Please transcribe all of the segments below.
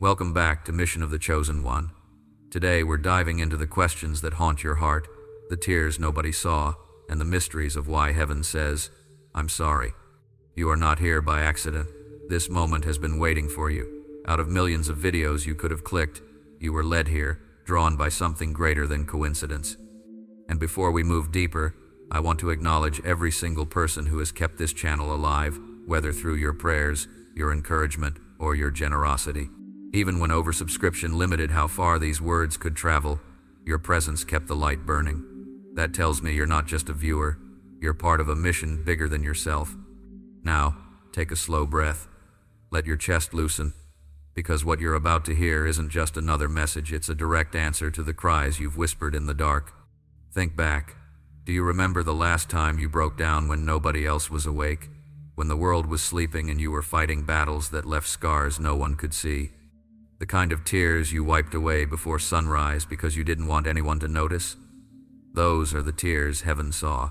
Welcome back to Mission of the Chosen One. Today we're diving into the questions that haunt your heart, the tears nobody saw, and the mysteries of why heaven says, "I'm sorry." You are not here by accident. This moment has been waiting for you. Out of millions of videos you could have clicked, you were led here, drawn by something greater than coincidence. And before we move deeper, I want to acknowledge every single person who has kept this channel alive, whether through your prayers, your encouragement, or your generosity. Even when oversubscription limited how far these words could travel, your presence kept the light burning. That tells me you're not just a viewer, you're part of a mission bigger than yourself. Now, take a slow breath. Let your chest loosen, because what you're about to hear isn't just another message, it's a direct answer to the cries you've whispered in the dark. Think back. Do you remember the last time you broke down when nobody else was awake? When the world was sleeping and you were fighting battles that left scars no one could see? The kind of tears you wiped away before sunrise because you didn't want anyone to notice? Those are the tears heaven saw.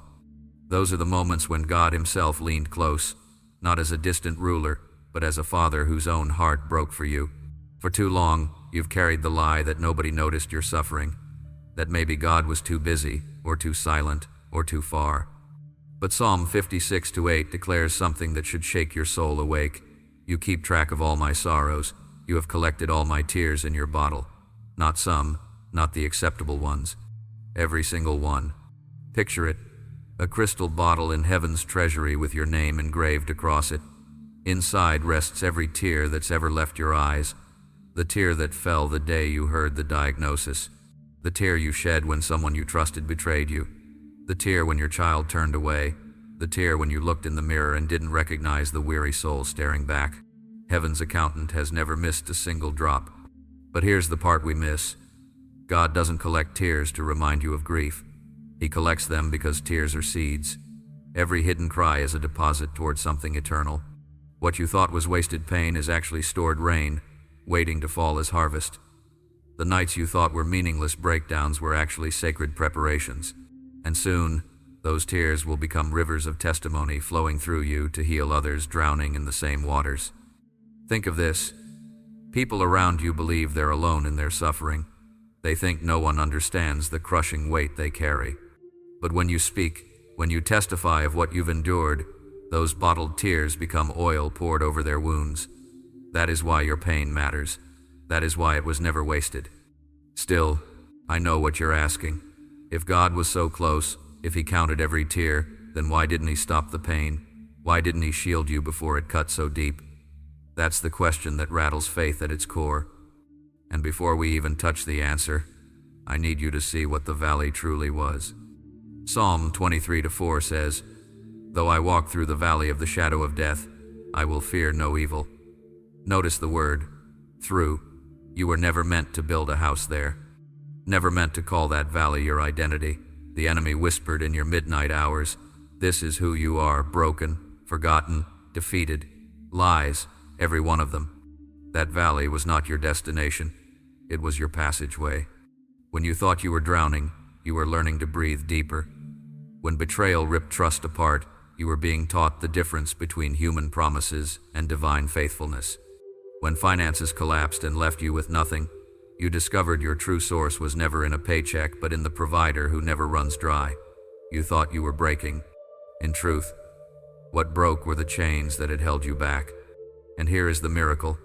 Those are the moments when God himself leaned close, not as a distant ruler, but as a father whose own heart broke for you. For too long, you've carried the lie that nobody noticed your suffering, that maybe God was too busy, or too silent, or too far. But Psalm 56:8 declares something that should shake your soul awake. You keep track of all my sorrows. You have collected all my tears in your bottle. Not some, not the acceptable ones. Every single one. Picture it. A crystal bottle in heaven's treasury with your name engraved across it. Inside rests every tear that's ever left your eyes. The tear that fell the day you heard the diagnosis. The tear you shed when someone you trusted betrayed you. The tear when your child turned away. The tear when you looked in the mirror and didn't recognize the weary soul staring back. Heaven's accountant has never missed a single drop. But here's the part we miss. God doesn't collect tears to remind you of grief. He collects them because tears are seeds. Every hidden cry is a deposit toward something eternal. What you thought was wasted pain is actually stored rain, waiting to fall as harvest. The nights you thought were meaningless breakdowns were actually sacred preparations. And soon, those tears will become rivers of testimony flowing through you to heal others drowning in the same waters. Think of this. People around you believe they're alone in their suffering. They think no one understands the crushing weight they carry. But when you speak, when you testify of what you've endured, those bottled tears become oil poured over their wounds. That is why your pain matters. That is why it was never wasted. Still, I know what you're asking. If God was so close, if he counted every tear, then why didn't he stop the pain? Why didn't he shield you before it cut so deep? That's the question that rattles faith at its core. And before we even touch the answer, I need you to see what the valley truly was. Psalm 23:4 says, "Though I walk through the valley of the shadow of death, I will fear no evil." Notice the word, through. You were never meant to build a house there. Never meant to call that valley your identity. The enemy whispered in your midnight hours, "This is who you are, broken, forgotten, defeated." Lies, every one of them. That valley was not your destination. It was your passageway. When you thought you were drowning, you were learning to breathe deeper. When betrayal ripped trust apart, you were being taught the difference between human promises and divine faithfulness. When finances collapsed and left you with nothing, you discovered your true source was never in a paycheck but in the provider who never runs dry. You thought you were breaking. In truth, what broke were the chains that had held you back. And here is the miracle.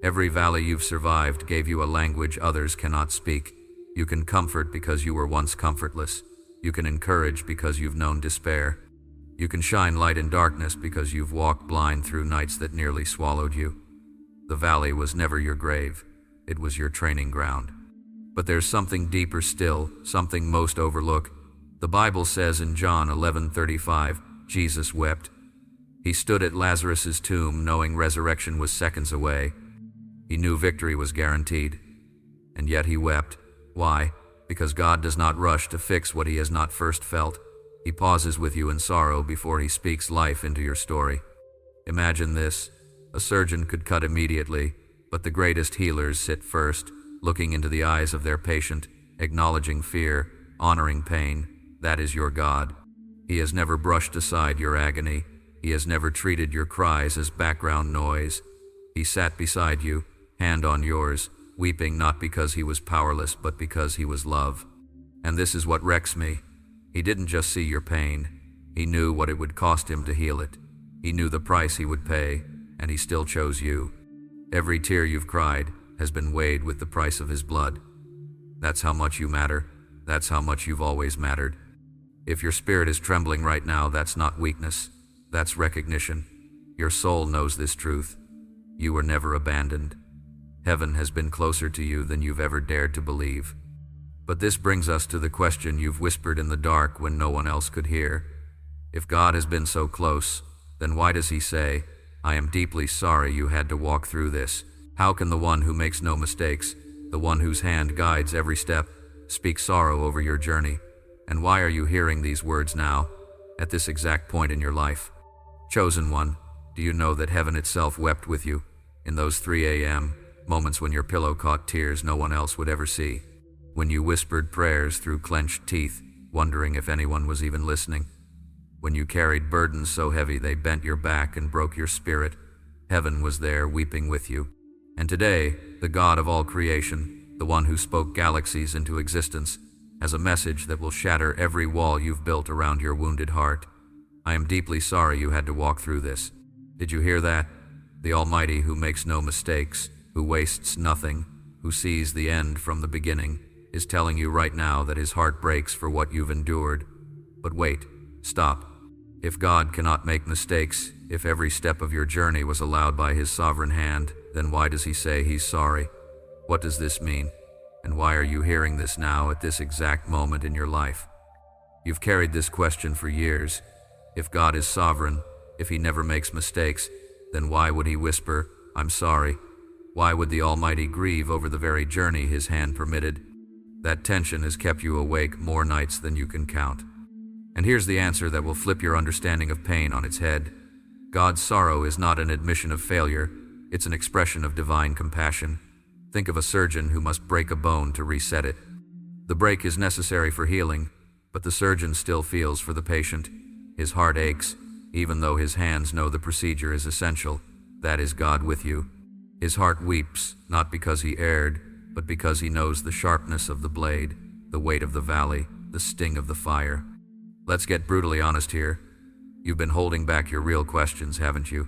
Every valley you've survived gave you a language others cannot speak. You can comfort because you were once comfortless. You can encourage because you've known despair. You can shine light in darkness because you've walked blind through nights that nearly swallowed you. The valley was never your grave. It was your training ground. But there's something deeper still, something most overlooked. The Bible says in John 11:35, Jesus wept. He stood at Lazarus' tomb knowing resurrection was seconds away. He knew victory was guaranteed. And yet he wept. Why? Because God does not rush to fix what he has not first felt. He pauses with you in sorrow before he speaks life into your story. Imagine this. A surgeon could cut immediately, but the greatest healers sit first, looking into the eyes of their patient, acknowledging fear, honoring pain. That is your God. He has never brushed aside your agony. He has never treated your cries as background noise. He sat beside you, hand on yours, weeping not because he was powerless, but because he was love. And this is what wrecks me. He didn't just see your pain. He knew what it would cost him to heal it. He knew the price he would pay, and he still chose you. Every tear you've cried has been weighed with the price of his blood. That's how much you matter. That's how much you've always mattered. If your spirit is trembling right now, that's not weakness. That's recognition. Your soul knows this truth. You were never abandoned. Heaven has been closer to you than you've ever dared to believe. But this brings us to the question you've whispered in the dark when no one else could hear. If God has been so close, then why does he say, I am deeply sorry you had to walk through this? How can the one who makes no mistakes, the one whose hand guides every step, speak sorrow over your journey? And why are you hearing these words now, at this exact point in your life? Chosen one, do you know that heaven itself wept with you in those 3 a.m. moments when your pillow caught tears no one else would ever see? When you whispered prayers through clenched teeth, wondering if anyone was even listening? When you carried burdens so heavy they bent your back and broke your spirit, heaven was there weeping with you. And today, the God of all creation, the one who spoke galaxies into existence, has a message that will shatter every wall you've built around your wounded heart. I am deeply sorry you had to walk through this. Did you hear that? The Almighty, who makes no mistakes, who wastes nothing, who sees the end from the beginning, is telling you right now that his heart breaks for what you've endured. But wait, stop. If God cannot make mistakes, if every step of your journey was allowed by his sovereign hand, then why does he say he's sorry? What does this mean? And why are you hearing this now at this exact moment in your life? You've carried this question for years. If God is sovereign, if he never makes mistakes, then why would he whisper, I'm sorry? Why would the Almighty grieve over the very journey his hand permitted? That tension has kept you awake more nights than you can count. And here's the answer that will flip your understanding of pain on its head. God's sorrow is not an admission of failure, it's an expression of divine compassion. Think of a surgeon who must break a bone to reset it. The break is necessary for healing, but the surgeon still feels for the patient. His heart aches, even though his hands know the procedure is essential. That is God with you. His heart weeps, not because he erred, but because he knows the sharpness of the blade, the weight of the valley, the sting of the fire. Let's get brutally honest here. You've been holding back your real questions, haven't you?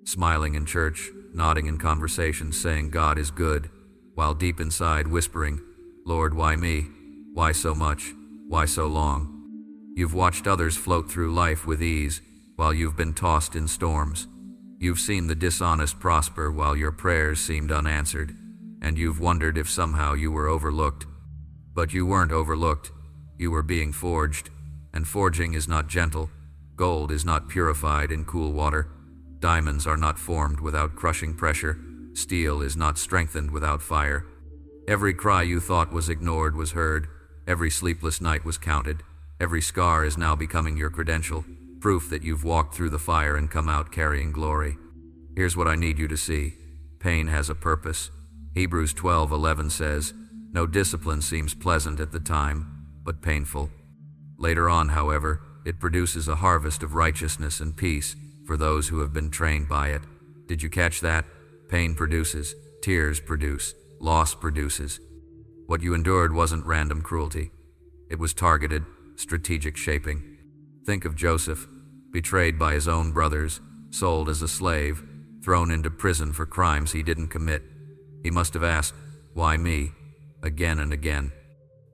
Smiling in church, nodding in conversations, saying God is good, while deep inside whispering, Lord, why me? Why so much? Why so long? You've watched others float through life with ease, while you've been tossed in storms. You've seen the dishonest prosper while your prayers seemed unanswered, and you've wondered if somehow you were overlooked. But you weren't overlooked. You were being forged, and forging is not gentle. Gold is not purified in cool water. Diamonds are not formed without crushing pressure. Steel is not strengthened without fire. Every cry you thought was ignored was heard. Every sleepless night was counted. Every scar is now becoming your credential, proof that you've walked through the fire and come out carrying glory. Here's what I need you to see. Pain has a purpose. Hebrews 12:11 says, no discipline seems pleasant at the time, but painful. Later on, however, it produces a harvest of righteousness and peace for those who have been trained by it. Did you catch that? Pain produces, tears produce, loss produces. What you endured wasn't random cruelty. It was targeted, strategic shaping. Think of Joseph, betrayed by his own brothers, sold as a slave, thrown into prison for crimes he didn't commit. He must have asked, why me? Again and again.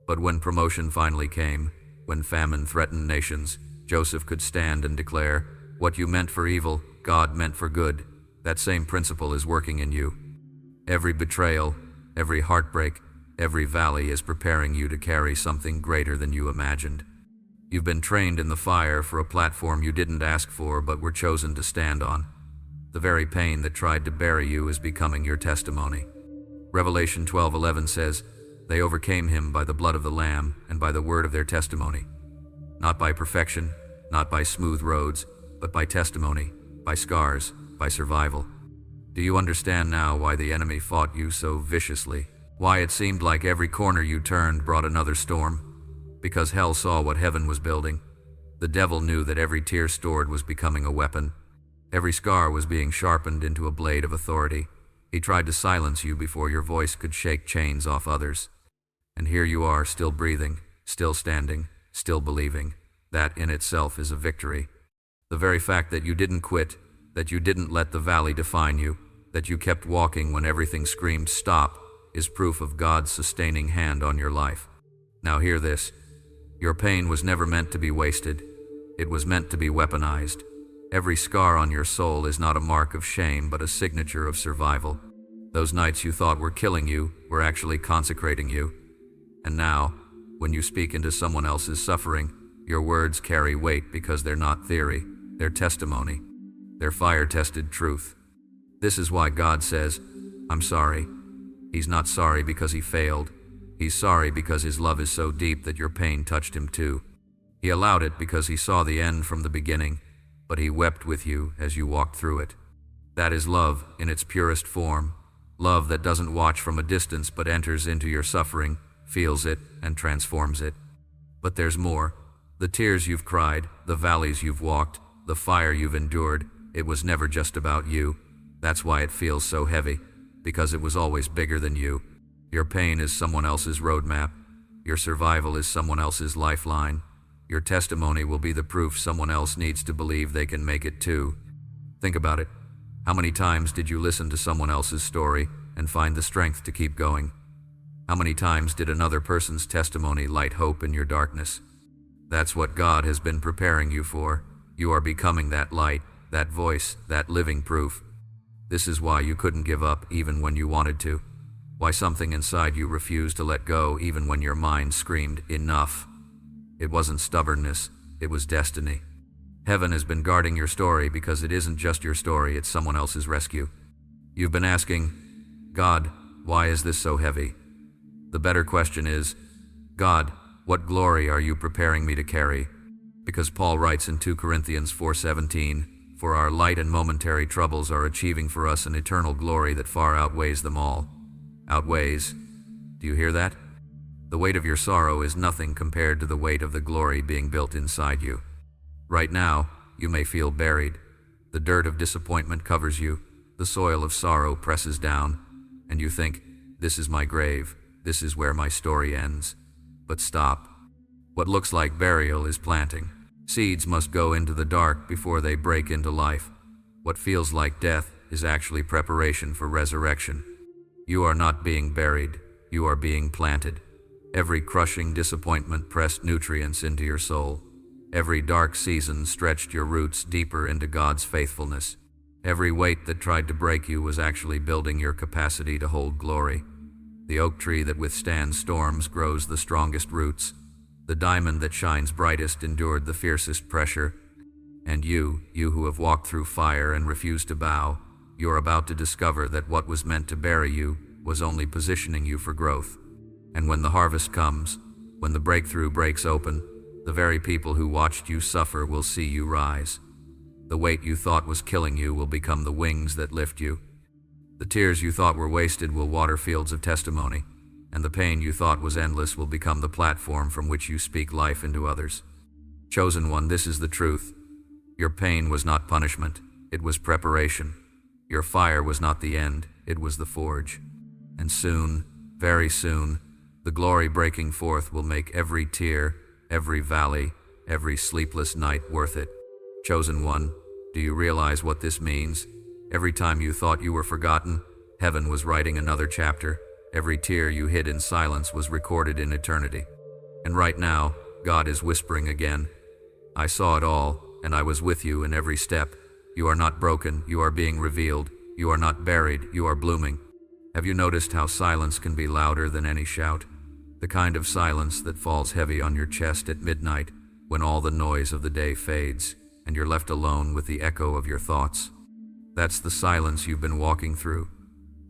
But when promotion finally came, when famine threatened nations, Joseph could stand and declare, what you meant for evil, God meant for good. That same principle is working in you. Every betrayal, every heartbreak, every valley is preparing you to carry something greater than you imagined. You've been trained in the fire for a platform you didn't ask for but were chosen to stand on. The very pain that tried to bury you is becoming your testimony. Revelation 12:11 says, they overcame him by the blood of the Lamb and by the word of their testimony. Not by perfection, not by smooth roads, but by testimony, by scars, by survival. Do you understand now why the enemy fought you so viciously? Why it seemed like every corner you turned brought another storm? Because hell saw what heaven was building. The devil knew that every tear stored was becoming a weapon. Every scar was being sharpened into a blade of authority. He tried to silence you before your voice could shake chains off others. And here you are, still breathing, still standing, still believing. That in itself is a victory. The very fact that you didn't quit, that you didn't let the valley define you, that you kept walking when everything screamed stop, is proof of God's sustaining hand on your life. Now hear this. Your pain was never meant to be wasted. It was meant to be weaponized. Every scar on your soul is not a mark of shame, but a signature of survival. Those nights you thought were killing you were actually consecrating you. And now, when you speak into someone else's suffering, your words carry weight because they're not theory, they're testimony. They're fire-tested truth. This is why God says, I'm sorry. He's not sorry because he failed. He's sorry because his love is so deep that your pain touched him too. He allowed it because he saw the end from the beginning, but he wept with you as you walked through it. That is love in its purest form. Love that doesn't watch from a distance but enters into your suffering, feels it, and transforms it. But there's more. The tears you've cried, the valleys you've walked, the fire you've endured, it was never just about you. That's why it feels so heavy, because it was always bigger than you. Your pain is someone else's roadmap. Your survival is someone else's lifeline. Your testimony will be the proof someone else needs to believe they can make it too. Think about it. How many times did you listen to someone else's story and find the strength to keep going? How many times did another person's testimony light hope in your darkness? That's what God has been preparing you for. You are becoming that light, that voice, that living proof. This is why you couldn't give up even when you wanted to. Why something inside you refused to let go even when your mind screamed, enough. It wasn't stubbornness, it was destiny. Heaven has been guarding your story because it isn't just your story, it's someone else's rescue. You've been asking, God, why is this so heavy? The better question is, God, what glory are you preparing me to carry? Because Paul writes in 2 Corinthians 4:17, for our light and momentary troubles are achieving for us an eternal glory that far outweighs them all. Outweighs. Do you hear that? The weight of your sorrow is nothing compared to the weight of the glory being built inside you. Right now, you may feel buried. The dirt of disappointment covers you. The soil of sorrow presses down. And you think, this is my grave. This is where my story ends. But stop. What looks like burial is planting. Seeds must go into the dark before they break into life. What feels like death is actually preparation for resurrection. You are not being buried. You are being planted. Every crushing disappointment pressed nutrients into your soul. Every dark season stretched your roots deeper into God's faithfulness. Every weight that tried to break you was actually building your capacity to hold glory. The oak tree that withstands storms grows the strongest roots. The diamond that shines brightest endured the fiercest pressure. And you who have walked through fire and refused to bow, you're about to discover that what was meant to bury you was only positioning you for growth. And when the harvest comes, when the breakthrough breaks open, the very people who watched you suffer will see you rise. The weight you thought was killing you will become the wings that lift you. The tears you thought were wasted will water fields of testimony, and the pain you thought was endless will become the platform from which you speak life into others. Chosen one, this is the truth. Your pain was not punishment, it was preparation. Your fire was not the end, it was the forge. And soon, very soon, the glory breaking forth will make every tear, every valley, every sleepless night worth it. Chosen one, do you realize what this means? Every time you thought you were forgotten, heaven was writing another chapter. Every tear you hid in silence was recorded in eternity. And right now, God is whispering again. I saw it all, and I was with you in every step. You are not broken, you are being revealed. You are not buried, you are blooming. Have you noticed how silence can be louder than any shout? The kind of silence that falls heavy on your chest at midnight when all the noise of the day fades and you're left alone with the echo of your thoughts. That's the silence you've been walking through,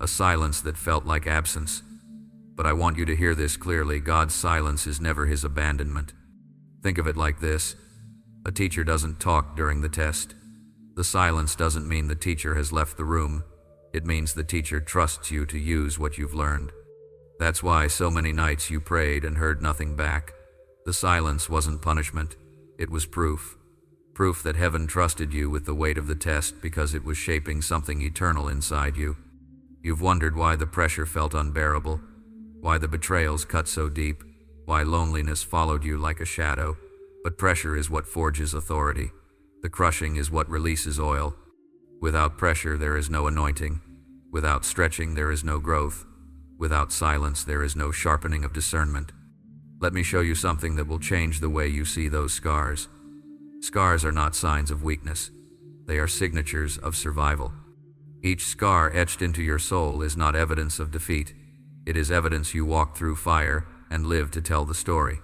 a silence that felt like absence. But I want you to hear this clearly. God's silence is never his abandonment. Think of it like this. A teacher doesn't talk during the test. The silence doesn't mean the teacher has left the room. It means the teacher trusts you to use what you've learned. That's why so many nights you prayed and heard nothing back. The silence wasn't punishment. It was proof. Proof that heaven trusted you with the weight of the test because it was shaping something eternal inside you. You've wondered why the pressure felt unbearable, why the betrayals cut so deep, why loneliness followed you like a shadow. But pressure is what forges authority. The crushing is what releases oil. Without pressure, there is no anointing. Without stretching, there is no growth. Without silence, there is no sharpening of discernment. Let me show you something that will change the way you see those scars. Scars are not signs of weakness. They are signatures of survival. Each scar etched into your soul is not evidence of defeat. It is evidence you walked through fire and lived to tell the story.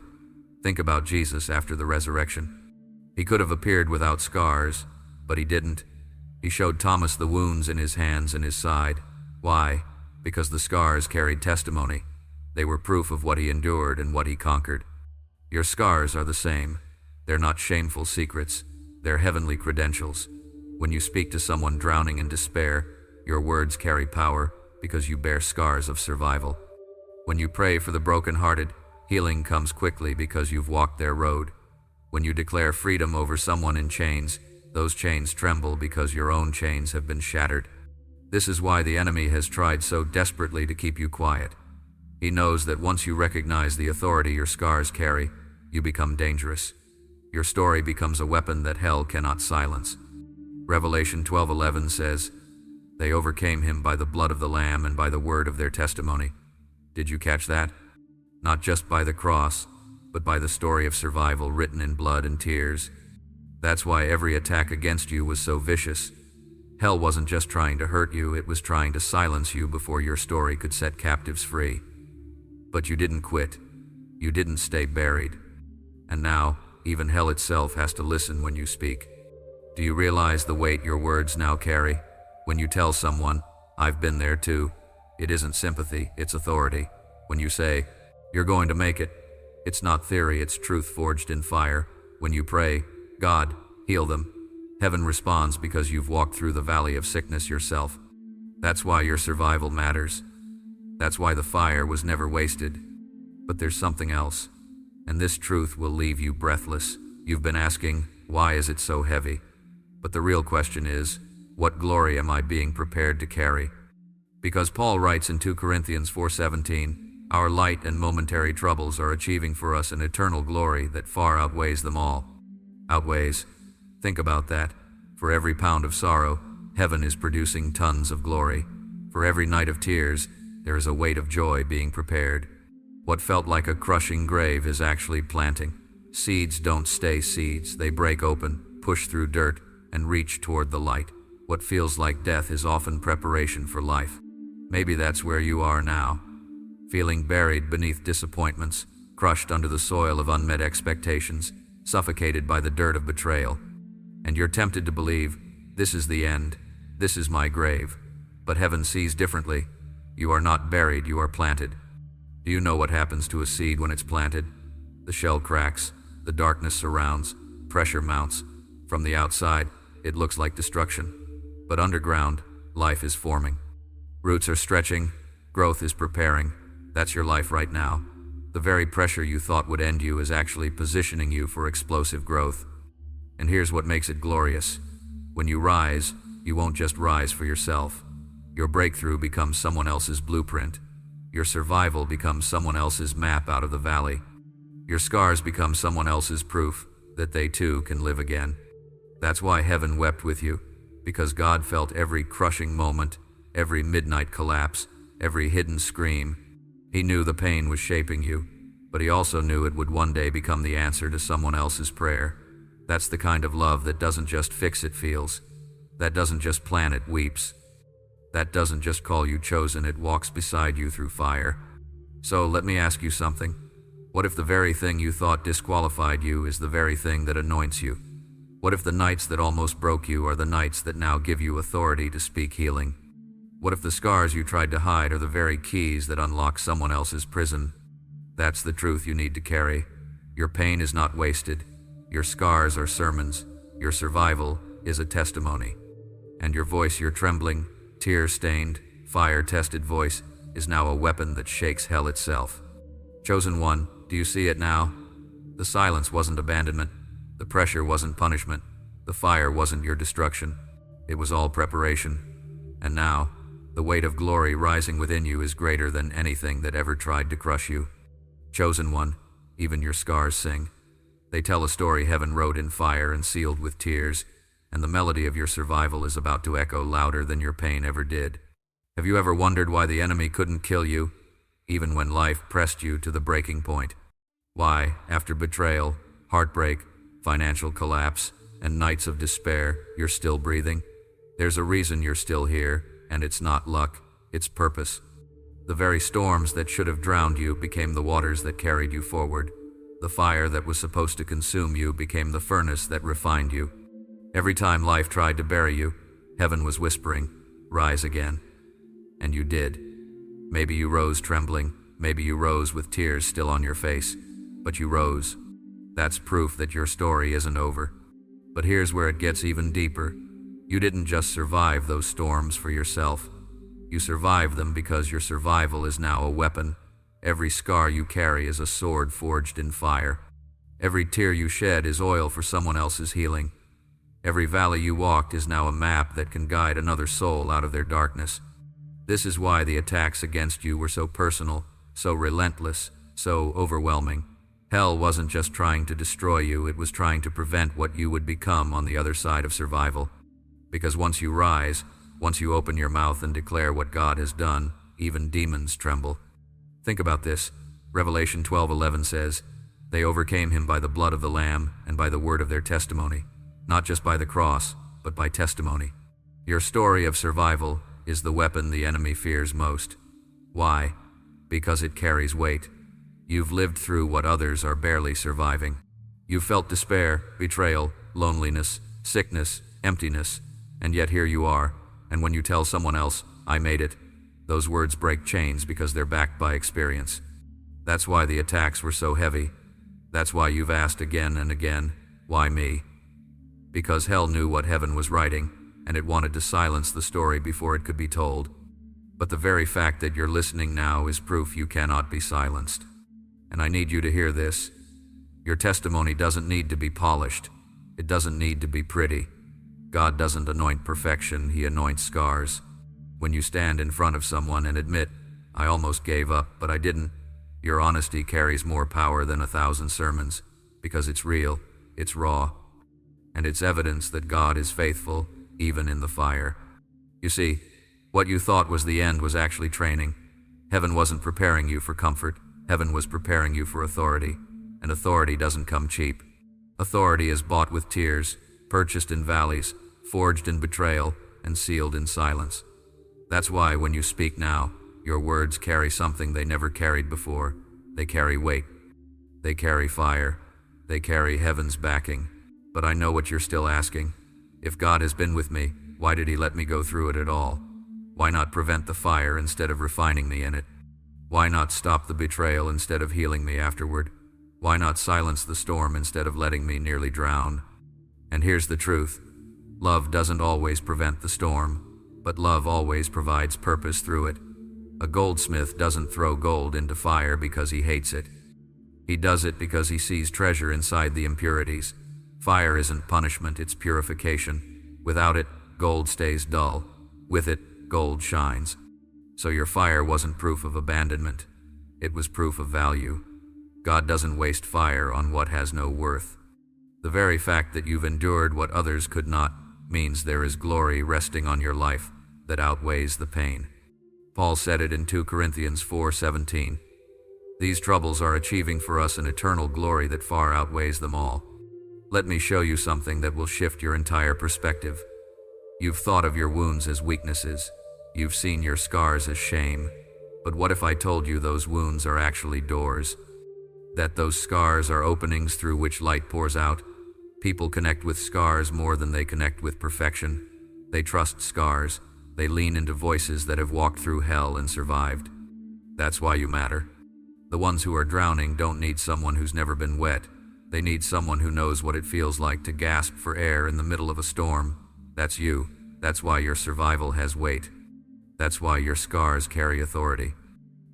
Think about Jesus after the resurrection. He could have appeared without scars, but he didn't. He showed Thomas the wounds in his hands and his side. Why? Because the scars carried testimony. They were proof of what he endured and what he conquered. Your scars are the same. They're not shameful secrets. They're heavenly credentials. When you speak to someone drowning in despair, your words carry power because you bear scars of survival. When you pray for the brokenhearted, healing comes quickly because you've walked their road. When you declare freedom over someone in chains, those chains tremble because your own chains have been shattered. This is why the enemy has tried so desperately to keep you quiet. He knows that once you recognize the authority your scars carry, you become dangerous. Your story becomes a weapon that hell cannot silence. Revelation 12:11 says, "They overcame him by the blood of the Lamb and by the word of their testimony." Did you catch that? Not just by the cross, but by the story of survival written in blood and tears. That's why every attack against you was so vicious. Hell wasn't just trying to hurt you, it was trying to silence you before your story could set captives free. But you didn't quit. You didn't stay buried. And now, even hell itself has to listen when you speak. Do you realize the weight your words now carry? When you tell someone, "I've been there too," it isn't sympathy, it's authority. When you say, "You're going to make it," it's not theory, it's truth forged in fire. When you pray, "God, heal them," heaven responds because you've walked through the valley of sickness yourself. That's why your survival matters. That's why the fire was never wasted. But there's something else, and this truth will leave you breathless. You've been asking, why is it so heavy? But the real question is, what glory am I being prepared to carry? Because Paul writes in 2 Corinthians 4:17, our light and momentary troubles are achieving for us an eternal glory that far outweighs them all. Outweighs. Think about that. For every pound of sorrow, heaven is producing tons of glory. For every night of tears, there is a weight of joy being prepared. What felt like a crushing grave is actually planting. Seeds don't stay seeds, they break open, push through dirt, and reach toward the light. What feels like death is often preparation for life. Maybe that's where you are now, feeling buried beneath disappointments, crushed under the soil of unmet expectations, suffocated by the dirt of betrayal. And you're tempted to believe, this is the end, this is my grave. But heaven sees differently. You are not buried, you are planted. Do you know what happens to a seed when it's planted? The shell cracks, the darkness surrounds, pressure mounts. From the outside, it looks like destruction. But underground, life is forming. Roots are stretching, growth is preparing. That's your life right now. The very pressure you thought would end you is actually positioning you for explosive growth. And here's what makes it glorious. When you rise, you won't just rise for yourself. Your breakthrough becomes someone else's blueprint. Your survival becomes someone else's map out of the valley. Your scars become someone else's proof that they too can live again. That's why heaven wept with you, because God felt every crushing moment, every midnight collapse, every hidden scream. He knew the pain was shaping you, but he also knew it would one day become the answer to someone else's prayer. That's the kind of love that doesn't just fix, it feels. That doesn't just plan, it weeps. That doesn't just call you chosen, it walks beside you through fire. So let me ask you something. What if the very thing you thought disqualified you is the very thing that anoints you? What if the nights that almost broke you are the nights that now give you authority to speak healing? What if the scars you tried to hide are the very keys that unlock someone else's prison? That's the truth you need to carry. Your pain is not wasted. Your scars are sermons. Your survival is a testimony. And your voice, your trembling, tear-stained, fire-tested voice, is now a weapon that shakes hell itself. Chosen one, do you see it now? The silence wasn't abandonment. The pressure wasn't punishment. The fire wasn't your destruction. It was all preparation. And now, The weight of glory rising within you is greater than anything that ever tried to crush you. Chosen one, even your scars sing. They tell a story heaven wrote in fire and sealed with tears, and the melody of your survival is about to echo louder than your pain ever did. Have you ever wondered why the enemy couldn't kill you, even when life pressed you to the breaking point? Why, after betrayal, heartbreak, financial collapse, and nights of despair, you're still breathing? There's a reason you're still here, and it's not luck, it's purpose. The very storms that should have drowned you became the waters that carried you forward. The fire that was supposed to consume you became the furnace that refined you. Every time life tried to bury you, heaven was whispering, "Rise again." And you did. Maybe you rose trembling, maybe you rose with tears still on your face, but you rose. That's proof that your story isn't over. But here's where it gets even deeper. You didn't just survive those storms for yourself. You survived them because your survival is now a weapon. Every scar you carry is a sword forged in fire. Every tear you shed is oil for someone else's healing. Every valley you walked is now a map that can guide another soul out of their darkness. This is why the attacks against you were so personal, so relentless, so overwhelming. Hell wasn't just trying to destroy you, it was trying to prevent what you would become on the other side of survival. Because once you rise, once you open your mouth and declare what God has done, even demons tremble. Think about this. Revelation 12:11 says, "They overcame him by the blood of the Lamb and by the word of their testimony." Not just by the cross, but by testimony. Your story of survival is the weapon the enemy fears most. Why? Because it carries weight. You've lived through what others are barely surviving. You've felt despair, betrayal, loneliness, sickness, emptiness, and yet here you are, and when you tell someone else, "I made it," those words break chains because they're backed by experience. That's why the attacks were so heavy. That's why you've asked again and again, "Why me?" Because hell knew what heaven was writing, and it wanted to silence the story before it could be told. But the very fact that you're listening now is proof you cannot be silenced. And I need you to hear this. Your testimony doesn't need to be polished. It doesn't need to be pretty. God doesn't anoint perfection, He anoints scars. When you stand in front of someone and admit, "I almost gave up, but I didn't," your honesty carries more power than 1,000 sermons, because it's real, it's raw, and it's evidence that God is faithful, even in the fire. You see, what you thought was the end was actually training. Heaven wasn't preparing you for comfort, heaven was preparing you for authority, and authority doesn't come cheap. Authority is bought with tears, purchased in valleys, forged in betrayal, and sealed in silence. That's why when you speak now, your words carry something they never carried before. They carry weight. They carry fire. They carry heaven's backing. But I know what you're still asking. If God has been with me, why did He let me go through it at all? Why not prevent the fire instead of refining me in it? Why not stop the betrayal instead of healing me afterward? Why not silence the storm instead of letting me nearly drown? And here's the truth. Love doesn't always prevent the storm, but love always provides purpose through it. A goldsmith doesn't throw gold into fire because he hates it. He does it because he sees treasure inside the impurities. Fire isn't punishment, it's purification. Without it, gold stays dull. With it, gold shines. So your fire wasn't proof of abandonment. It was proof of value. God doesn't waste fire on what has no worth. The very fact that you've endured what others could not means there is glory resting on your life that outweighs the pain. Paul said it in 2 Corinthians 4:17. These troubles are achieving for us an eternal glory that far outweighs them all. Let me show you something that will shift your entire perspective. You've thought of your wounds as weaknesses. You've seen your scars as shame. But what if I told you those wounds are actually doors? That those scars are openings through which light pours out? People connect with scars more than they connect with perfection. They trust scars. They lean into voices that have walked through hell and survived. That's why you matter. The ones who are drowning don't need someone who's never been wet. They need someone who knows what it feels like to gasp for air in the middle of a storm. That's you. That's why your survival has weight. That's why your scars carry authority.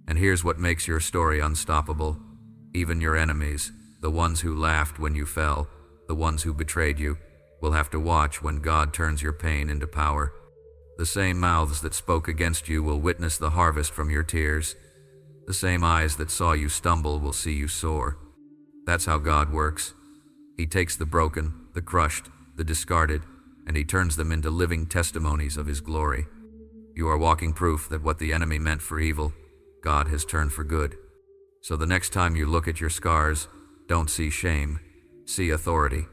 And here's what makes your story unstoppable. Even your enemies, the ones who laughed when you fell, the ones who betrayed you, will have to watch when God turns your pain into power. The same mouths that spoke against you will witness the harvest from your tears. The same eyes that saw you stumble will see you soar. That's how God works. He takes the broken, the crushed, the discarded, and He turns them into living testimonies of His glory. You are walking proof that what the enemy meant for evil, God has turned for good. So the next time you look at your scars, don't see shame, see authority.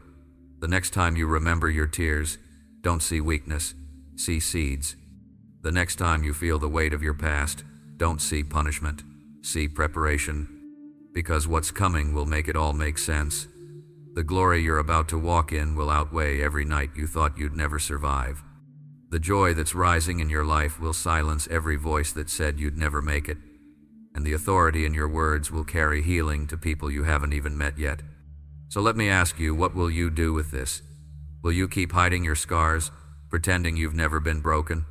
The next time you remember your tears, don't see weakness, see seeds. The next time you feel the weight of your past, don't see punishment, see preparation. Because what's coming will make it all make sense. The glory you're about to walk in will outweigh every night you thought you'd never survive. The joy that's rising in your life will silence every voice that said you'd never make it. And the authority in your words will carry healing to people you haven't even met yet. So let me ask you, what will you do with this? Will you keep hiding your scars, pretending you've never been broken?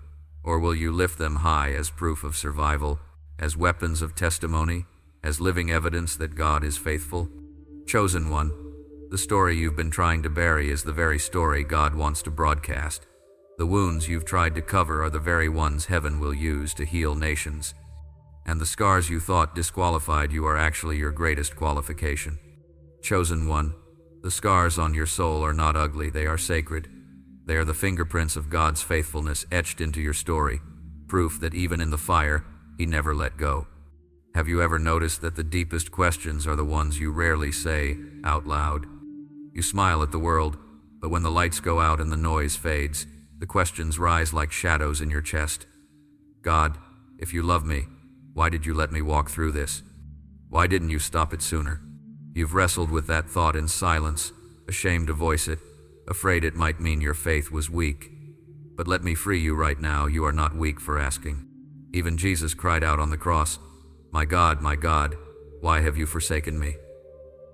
Or will you lift them high as proof of survival, as weapons of testimony, as living evidence that God is faithful? Chosen one, the story you've been trying to bury is the very story God wants to broadcast. The wounds you've tried to cover are the very ones heaven will use to heal nations. And the scars you thought disqualified you are actually your greatest qualification. Chosen one, the scars on your soul are not ugly, they are sacred. They are the fingerprints of God's faithfulness etched into your story, proof that even in the fire, He never let go. Have you ever noticed that the deepest questions are the ones you rarely say out loud? You smile at the world, but when the lights go out and the noise fades, the questions rise like shadows in your chest. God, if you love me, why did you let me walk through this? Why didn't you stop it sooner? You've wrestled with that thought in silence, ashamed to voice it, afraid it might mean your faith was weak. But let me free you right now, you are not weak for asking. Even Jesus cried out on the cross, my God, why have you forsaken me?"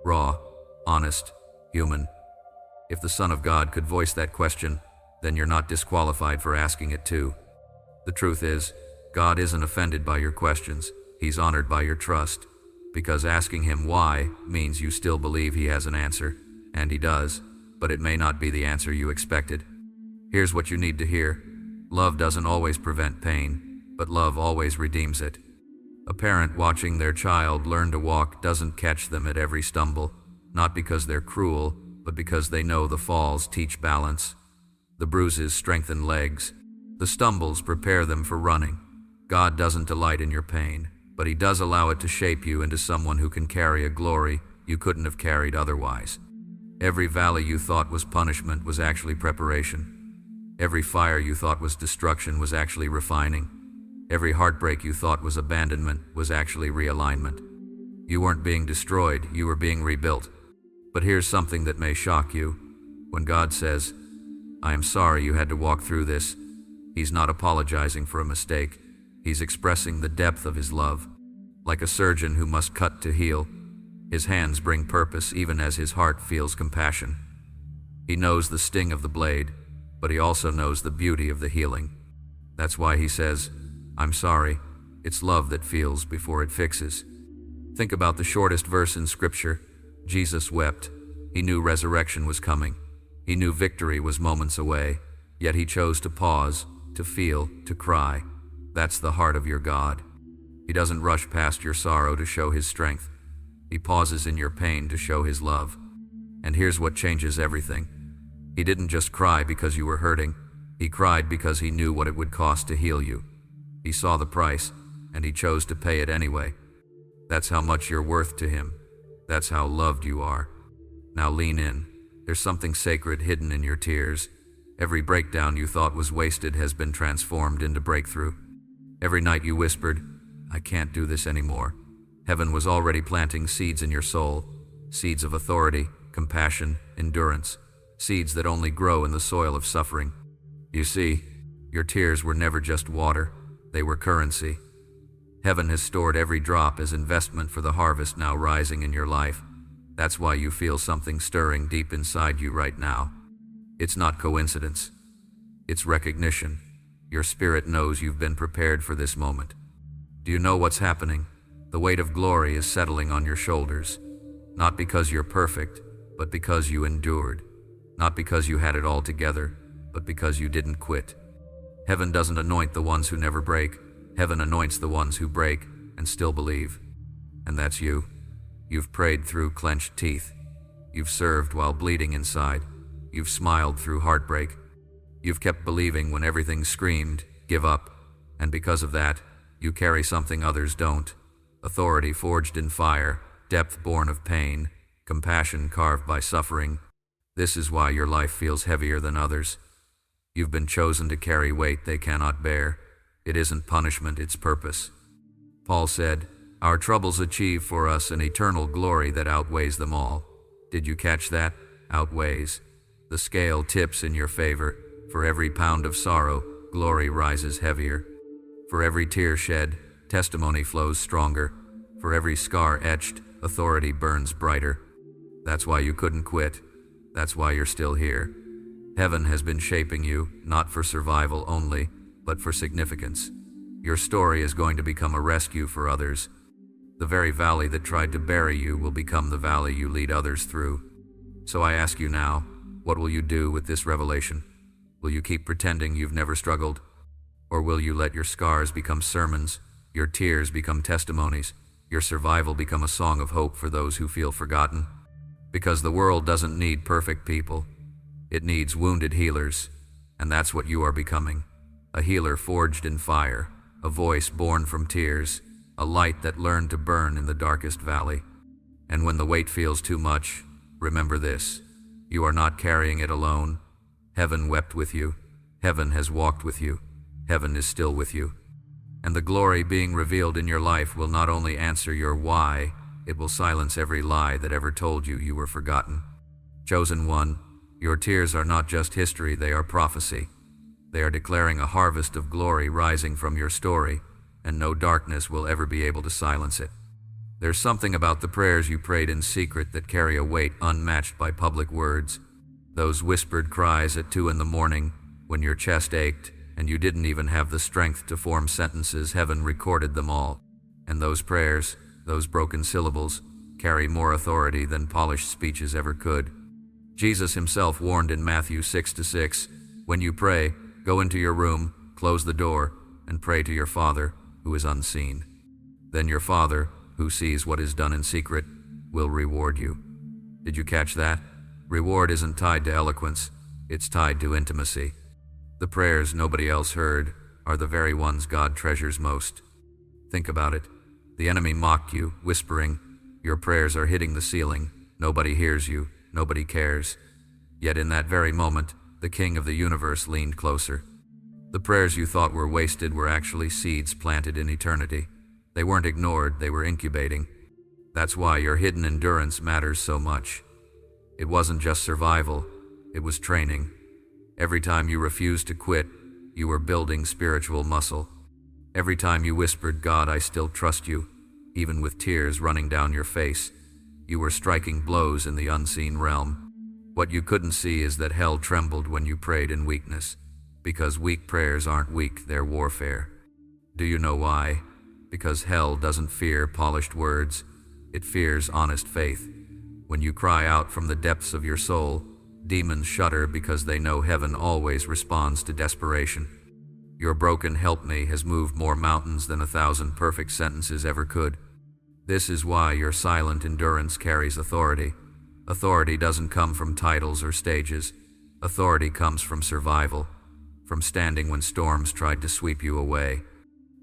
Raw, honest, human. If the Son of God could voice that question, then you're not disqualified for asking it too. The truth is, God isn't offended by your questions, He's honored by your trust. Because asking Him why means you still believe He has an answer, and He does, but it may not be the answer you expected. Here's what you need to hear. Love doesn't always prevent pain, but love always redeems it. A parent watching their child learn to walk doesn't catch them at every stumble, not because they're cruel, but because they know the falls teach balance. The bruises strengthen legs. The stumbles prepare them for running. God doesn't delight in your pain, but He does allow it to shape you into someone who can carry a glory you couldn't have carried otherwise. Every valley you thought was punishment was actually preparation. Every fire you thought was destruction was actually refining. Every heartbreak you thought was abandonment was actually realignment. You weren't being destroyed, you were being rebuilt. But here's something that may shock you. When God says, "I am sorry you had to walk through this," He's not apologizing for a mistake. He's expressing the depth of His love. Like a surgeon who must cut to heal, His hands bring purpose even as His heart feels compassion. He knows the sting of the blade, but He also knows the beauty of the healing. That's why He says, "I'm sorry." It's love that feels before it fixes. Think about the shortest verse in Scripture. Jesus wept. He knew resurrection was coming. He knew victory was moments away, yet He chose to pause, to feel, to cry. That's the heart of your God. He doesn't rush past your sorrow to show His strength. He pauses in your pain to show His love. And here's what changes everything. He didn't just cry because you were hurting. He cried because He knew what it would cost to heal you. He saw the price, and He chose to pay it anyway. That's how much you're worth to Him. That's how loved you are. Now lean in. There's something sacred hidden in your tears. Every breakdown you thought was wasted has been transformed into breakthrough. Every night you whispered, "I can't do this anymore." Heaven was already planting seeds in your soul, seeds of authority, compassion, endurance, seeds that only grow in the soil of suffering. You see, your tears were never just water, they were currency. Heaven has stored every drop as investment for the harvest now rising in your life. That's why you feel something stirring deep inside you right now. It's not coincidence. It's recognition. Your spirit knows you've been prepared for this moment. Do you know what's happening? The weight of glory is settling on your shoulders. Not because you're perfect, but because you endured. Not because you had it all together, but because you didn't quit. Heaven doesn't anoint the ones who never break. Heaven anoints the ones who break and still believe. And that's you. You've prayed through clenched teeth. You've served while bleeding inside. You've smiled through heartbreak. You've kept believing when everything screamed, give up. And because of that, you carry something others don't. Authority forged in fire, depth born of pain, compassion carved by suffering. This is why your life feels heavier than others. You've been chosen to carry weight they cannot bear. It isn't punishment, it's purpose. Paul said, "Our troubles achieve for us an eternal glory that outweighs them all." Did you catch that? Outweighs. The scale tips in your favor. For every pound of sorrow, glory rises heavier. For every tear shed, testimony flows stronger. For every scar etched, authority burns brighter. That's why you couldn't quit. That's why you're still here. Heaven has been shaping you, not for survival only, but for significance. Your story is going to become a rescue for others. The very valley that tried to bury you will become the valley you lead others through. So I ask you now, what will you do with this revelation? Will you keep pretending you've never struggled? Or will you let your scars become sermons, your tears become testimonies, your survival become a song of hope for those who feel forgotten? Because the world doesn't need perfect people. It needs wounded healers, and that's what you are becoming. A healer forged in fire, a voice born from tears, a light that learned to burn in the darkest valley. And when the weight feels too much, remember this: you are not carrying it alone. Heaven wept with you. Heaven has walked with you. Heaven is still with you. And the glory being revealed in your life will not only answer your why, it will silence every lie that ever told you you were forgotten. Chosen one, your tears are not just history, they are prophecy. They are declaring a harvest of glory rising from your story, and no darkness will ever be able to silence it. There's something about the prayers you prayed in secret that carry a weight unmatched by public words. Those whispered cries at 2 a.m, when your chest ached and you didn't even have the strength to form sentences, heaven recorded them all. And those prayers, those broken syllables, carry more authority than polished speeches ever could. Jesus himself warned in Matthew 6:6, "When you pray, go into your room, close the door, and pray to your Father, who is unseen. Then your Father, who sees what is done in secret, will reward you." Did you catch that? Reward isn't tied to eloquence, it's tied to intimacy. The prayers nobody else heard are the very ones God treasures most. Think about it. The enemy mocked you, whispering, "Your prayers are hitting the ceiling, nobody hears you, nobody cares." Yet in that very moment, the King of the universe leaned closer. The prayers you thought were wasted were actually seeds planted in eternity. They weren't ignored, they were incubating. That's why your hidden endurance matters so much. It wasn't just survival, it was training. Every time you refused to quit, you were building spiritual muscle. Every time you whispered, "God, I still trust you," even with tears running down your face, you were striking blows in the unseen realm. What you couldn't see is that hell trembled when you prayed in weakness, because weak prayers aren't weak, they're warfare. Do you know why? Because hell doesn't fear polished words, it fears honest faith. When you cry out from the depths of your soul, demons shudder because they know heaven always responds to desperation. Your broken "help me" has moved more mountains than 1,000 perfect sentences ever could. This is why your silent endurance carries authority. Authority doesn't come from titles or stages. Authority comes from survival, from standing when storms tried to sweep you away,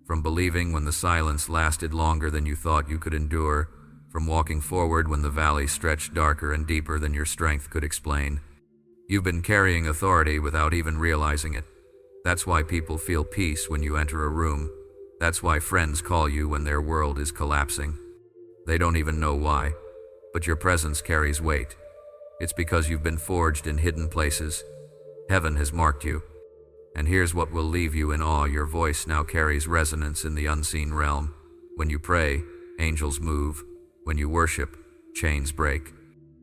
from believing when the silence lasted longer than you thought you could endure, from walking forward when the valley stretched darker and deeper than your strength could explain. You've been carrying authority without even realizing it. That's why people feel peace when you enter a room. That's why friends call you when their world is collapsing. They don't even know why, but your presence carries weight. It's because you've been forged in hidden places. Heaven has marked you. And here's what will leave you in awe: your voice now carries resonance in the unseen realm. When you pray, angels move. When you worship, chains break.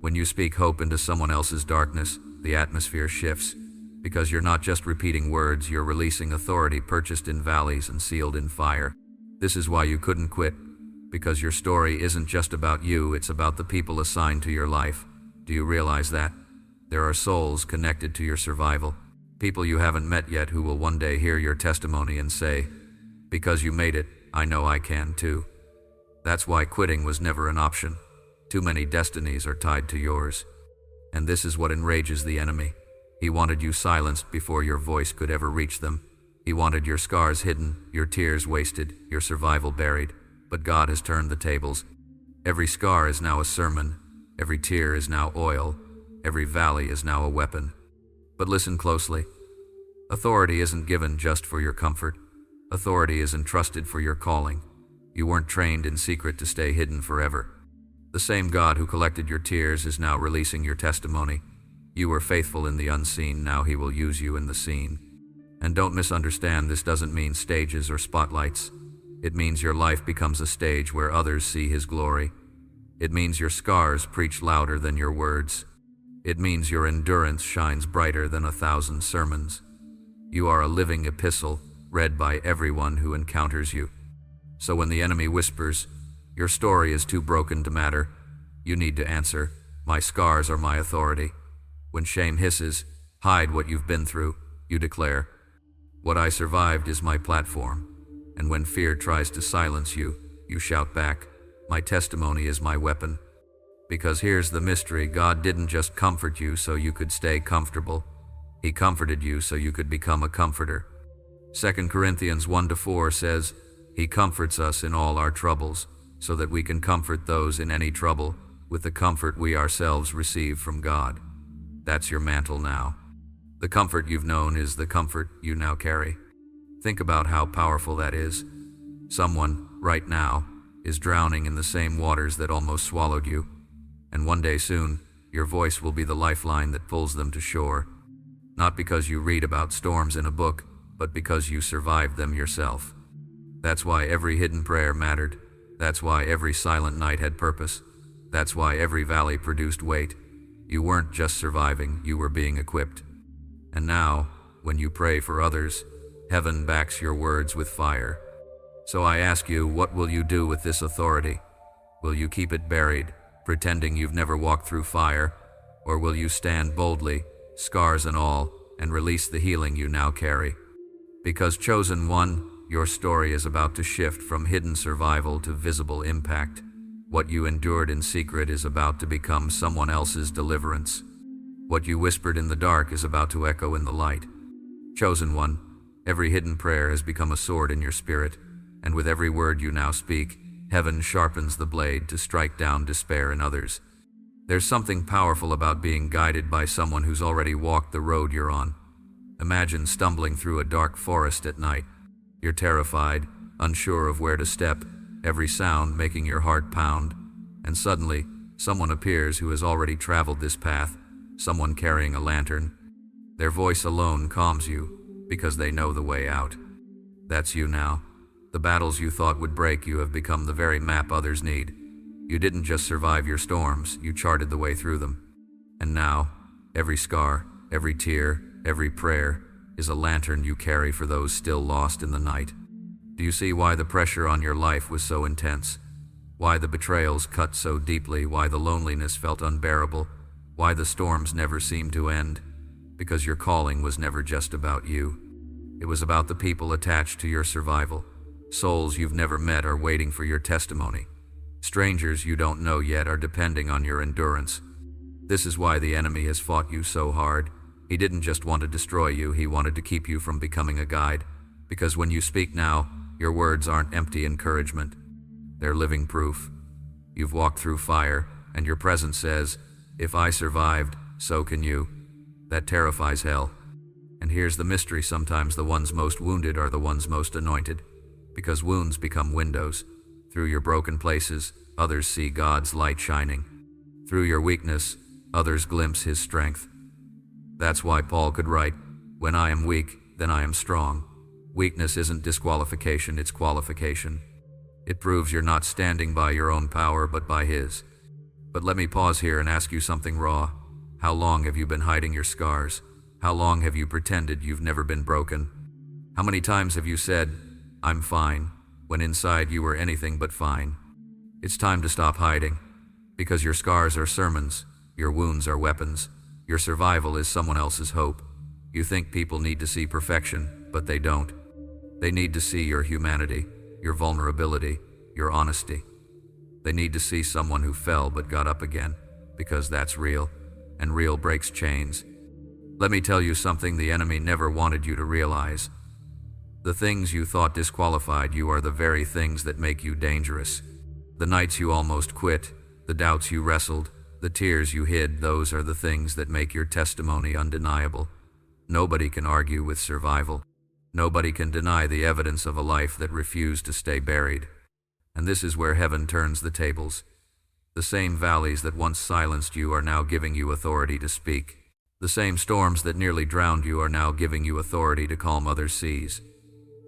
When you speak hope into someone else's darkness, the atmosphere shifts. Because you're not just repeating words, you're releasing authority purchased in valleys and sealed in fire. This is why you couldn't quit. Because your story isn't just about you, it's about the people assigned to your life. Do you realize that? There are souls connected to your survival. People you haven't met yet who will one day hear your testimony and say, "Because you made it, I know I can too." That's why quitting was never an option. Too many destinies are tied to yours. And this is what enrages the enemy. He wanted you silenced before your voice could ever reach them. He wanted your scars hidden, your tears wasted, your survival buried. But God has turned the tables. Every scar is now a sermon. Every tear is now oil. Every valley is now a weapon. But listen closely. Authority isn't given just for your comfort. Authority is entrusted for your calling. You weren't trained in secret to stay hidden forever. The same God who collected your tears is now releasing your testimony. You were faithful in the unseen, now He will use you in the seen. And don't misunderstand, this doesn't mean stages or spotlights. It means your life becomes a stage where others see His glory. It means your scars preach louder than your words. It means your endurance shines brighter than 1,000 sermons. You are a living epistle, read by everyone who encounters you. So when the enemy whispers, "Your story is too broken to matter," you need to answer, "My scars are my authority." When shame hisses, "Hide what you've been through," you declare, "What I survived is my platform." And when fear tries to silence you, you shout back, "My testimony is my weapon." Because here's the mystery: God didn't just comfort you so you could stay comfortable. He comforted you so you could become a comforter. 2 Corinthians 1-4 says, "He comforts us in all our troubles, so that we can comfort those in any trouble with the comfort we ourselves receive from God." That's your mantle now. The comfort you've known is the comfort you now carry. Think about how powerful that is. Someone, right now, is drowning in the same waters that almost swallowed you. And one day soon, your voice will be the lifeline that pulls them to shore. Not because you read about storms in a book, but because you survived them yourself. That's why every hidden prayer mattered. That's why every silent night had purpose. That's why every valley produced weight. You weren't just surviving, you were being equipped. And now, when you pray for others, heaven backs your words with fire. So I ask you, what will you do with this authority? Will you keep it buried, pretending you've never walked through fire? Or will you stand boldly, scars and all, and release the healing you now carry? Because chosen one, your story is about to shift from hidden survival to visible impact. What you endured in secret is about to become someone else's deliverance. What you whispered in the dark is about to echo in the light. Chosen one, every hidden prayer has become a sword in your spirit, and with every word you now speak, heaven sharpens the blade to strike down despair in others. There's something powerful about being guided by someone who's already walked the road you're on. Imagine stumbling through a dark forest at night. You're terrified, unsure of where to step, every sound making your heart pound. And suddenly, someone appears who has already traveled this path, someone carrying a lantern. Their voice alone calms you, because they know the way out. That's you now. The battles you thought would break you have become the very map others need. You didn't just survive your storms, you charted the way through them. And now, every scar, every tear, every prayer is a lantern you carry for those still lost in the night. Do you see why the pressure on your life was so intense? Why the betrayals cut so deeply? Why the loneliness felt unbearable? Why the storms never seemed to end? Because your calling was never just about you. It was about the people attached to your survival. Souls you've never met are waiting for your testimony. Strangers you don't know yet are depending on your endurance. This is why the enemy has fought you so hard. He didn't just want to destroy you, he wanted to keep you from becoming a guide. Because when you speak now, your words aren't empty encouragement. They're living proof. You've walked through fire, and your presence says, "If I survived, so can you." That terrifies hell. And here's the mystery: sometimes the ones most wounded are the ones most anointed. Because wounds become windows. Through your broken places, others see God's light shining. Through your weakness, others glimpse His strength. That's why Paul could write, "When I am weak, then I am strong." Weakness isn't disqualification, it's qualification. It proves you're not standing by your own power, but by His. But let me pause here and ask you something raw. How long have you been hiding your scars? How long have you pretended you've never been broken? How many times have you said, "I'm fine," when inside you were anything but fine? It's time to stop hiding. Because your scars are sermons, your wounds are weapons, your survival is someone else's hope. You think people need to see perfection, but they don't. They need to see your humanity, your vulnerability, your honesty. They need to see someone who fell but got up again, because that's real, and real breaks chains. Let me tell you something the enemy never wanted you to realize. The things you thought disqualified you are the very things that make you dangerous. The nights you almost quit, the doubts you wrestled, the tears you hid, those are the things that make your testimony undeniable. Nobody can argue with survival. Nobody can deny the evidence of a life that refused to stay buried. And this is where heaven turns the tables. The same valleys that once silenced you are now giving you authority to speak. The same storms that nearly drowned you are now giving you authority to calm other seas.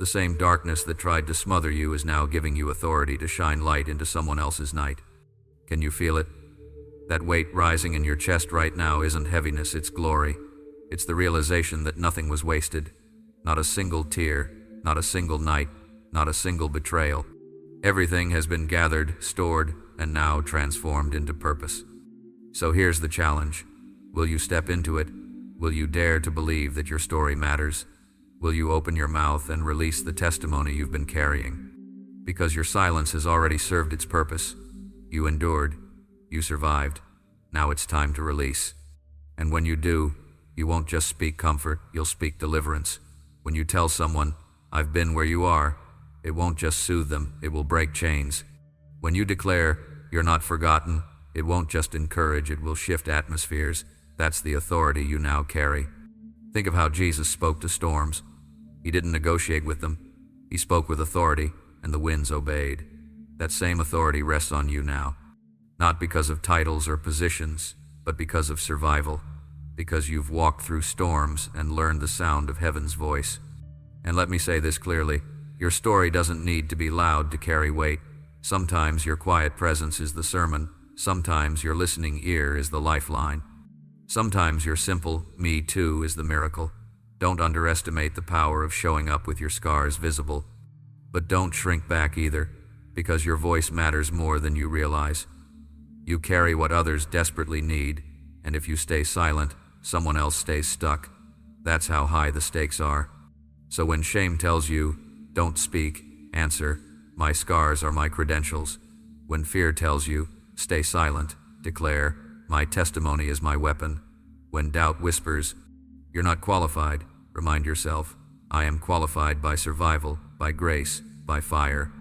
The same darkness that tried to smother you is now giving you authority to shine light into someone else's night. Can you feel it? That weight rising in your chest right now isn't heaviness, it's glory. It's the realization that nothing was wasted. Not a single tear, not a single night, not a single betrayal. Everything has been gathered, stored, and now transformed into purpose. So here's the challenge. Will you step into it? Will you dare to believe that your story matters? Will you open your mouth and release the testimony you've been carrying? Because your silence has already served its purpose. You endured. You survived. Now it's time to release. And when you do, you won't just speak comfort, you'll speak deliverance. When you tell someone, I've been where you are, it won't just soothe them, it will break chains. When you declare, you're not forgotten, it won't just encourage, it will shift atmospheres. That's the authority you now carry. Think of how Jesus spoke to storms. He didn't negotiate with them. He spoke with authority, and the winds obeyed. That same authority rests on you now. Not because of titles or positions, but because of survival. Because you've walked through storms and learned the sound of heaven's voice. And let me say this clearly, your story doesn't need to be loud to carry weight. Sometimes your quiet presence is the sermon. Sometimes your listening ear is the lifeline. Sometimes your simple, me too, is the miracle. Don't underestimate the power of showing up with your scars visible. But don't shrink back either, because your voice matters more than you realize. You carry what others desperately need, and if you stay silent, someone else stays stuck. That's how high the stakes are. So when shame tells you, don't speak, answer, my scars are my credentials. When fear tells you, stay silent, declare, my testimony is my weapon. When doubt whispers, you're not qualified, remind yourself, I am qualified by survival, by grace, by fire.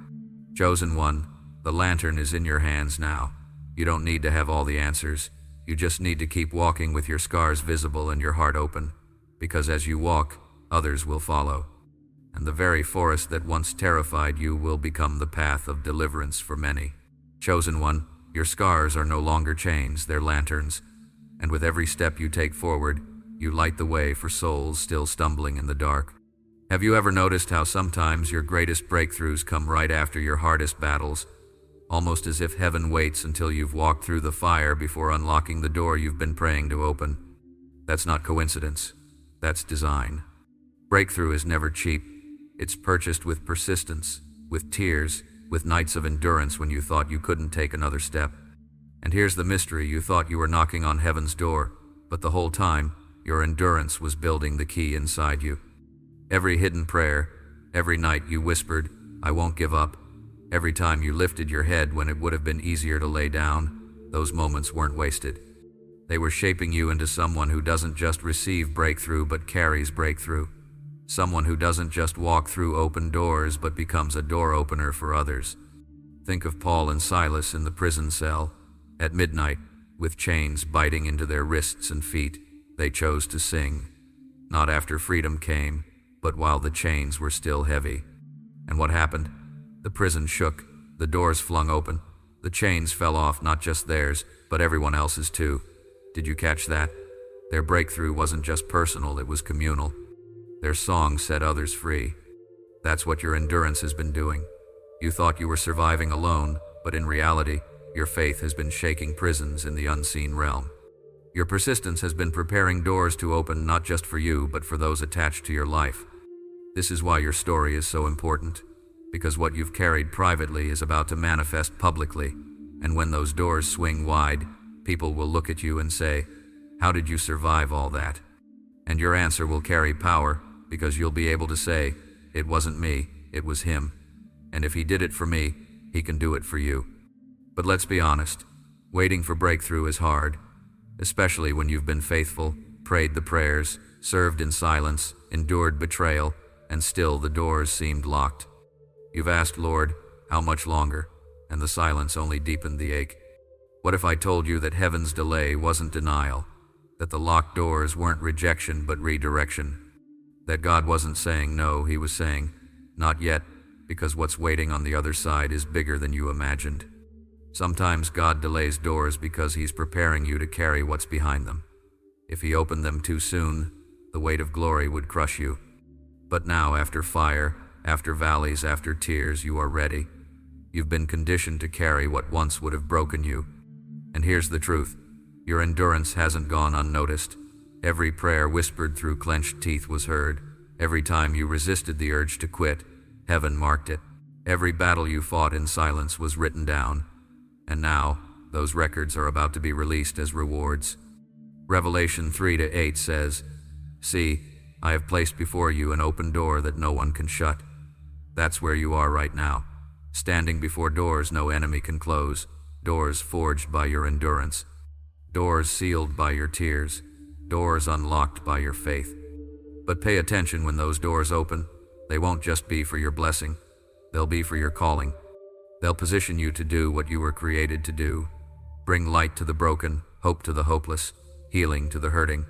Chosen one, the lantern is in your hands now. You don't need to have all the answers. You just need to keep walking with your scars visible and your heart open. Because as you walk, others will follow. And the very forest that once terrified you will become the path of deliverance for many. Chosen one, your scars are no longer chains, they're lanterns. And with every step you take forward, you light the way for souls still stumbling in the dark. Have you ever noticed how sometimes your greatest breakthroughs come right after your hardest battles? Almost as if heaven waits until you've walked through the fire before unlocking the door you've been praying to open. That's not coincidence. That's design. Breakthrough is never cheap. It's purchased with persistence, with tears, with nights of endurance when you thought you couldn't take another step. And here's the mystery, you thought you were knocking on heaven's door, but the whole time, your endurance was building the key inside you. Every hidden prayer, every night you whispered, I won't give up. Every time you lifted your head when it would have been easier to lay down, those moments weren't wasted. They were shaping you into someone who doesn't just receive breakthrough but carries breakthrough. Someone who doesn't just walk through open doors but becomes a door opener for others. Think of Paul and Silas in the prison cell. At midnight, with chains biting into their wrists and feet, they chose to sing. Not after freedom came, but while the chains were still heavy. And what happened? The prison shook, the doors flung open, the chains fell off, not just theirs, but everyone else's too. Did you catch that? Their breakthrough wasn't just personal, it was communal. Their song set others free. That's what your endurance has been doing. You thought you were surviving alone, but in reality, your faith has been shaking prisons in the unseen realm. Your persistence has been preparing doors to open not just for you, but for those attached to your life. This is why your story is so important. Because what you've carried privately is about to manifest publicly, and when those doors swing wide, people will look at you and say, how did you survive all that? And your answer will carry power, because you'll be able to say, "It wasn't me, it was him. And if he did it for me, he can do it for you." But let's be honest, waiting for breakthrough is hard, especially when you've been faithful, prayed the prayers, served in silence, endured betrayal, and still the doors seemed locked. You've asked, "Lord, how much longer?" And the silence only deepened the ache. What if I told you that heaven's delay wasn't denial, that the locked doors weren't rejection but redirection, that God wasn't saying no, he was saying, "Not yet," because what's waiting on the other side is bigger than you imagined. Sometimes God delays doors because he's preparing you to carry what's behind them. If he opened them too soon, the weight of glory would crush you. But now, after fire, after valleys, after tears, you are ready. You've been conditioned to carry what once would have broken you. And here's the truth. Your endurance hasn't gone unnoticed. Every prayer whispered through clenched teeth was heard. Every time you resisted the urge to quit, heaven marked it. Every battle you fought in silence was written down. And now, those records are about to be released as rewards. Revelation 3-8 says, "See, I have placed before you an open door that no one can shut." That's where you are right now, standing before doors no enemy can close, doors forged by your endurance, doors sealed by your tears, doors unlocked by your faith. But pay attention when those doors open. They won't just be for your blessing, they'll be for your calling. They'll position you to do what you were created to do. Bring light to the broken, hope to the hopeless, healing to the hurting.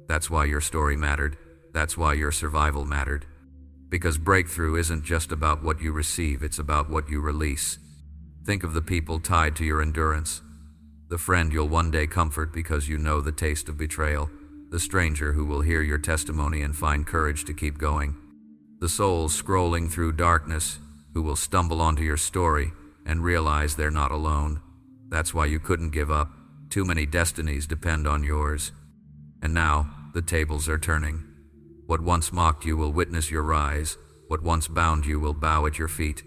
That's why your story mattered. That's why your survival mattered. Because breakthrough isn't just about what you receive, it's about what you release. Think of the people tied to your endurance. The friend you'll one day comfort because you know the taste of betrayal. The stranger who will hear your testimony and find courage to keep going. The souls scrolling through darkness who will stumble onto your story and realize they're not alone. That's why you couldn't give up. Too many destinies depend on yours. And now, the tables are turning. What once mocked you will witness your rise. What once bound you will bow at your feet.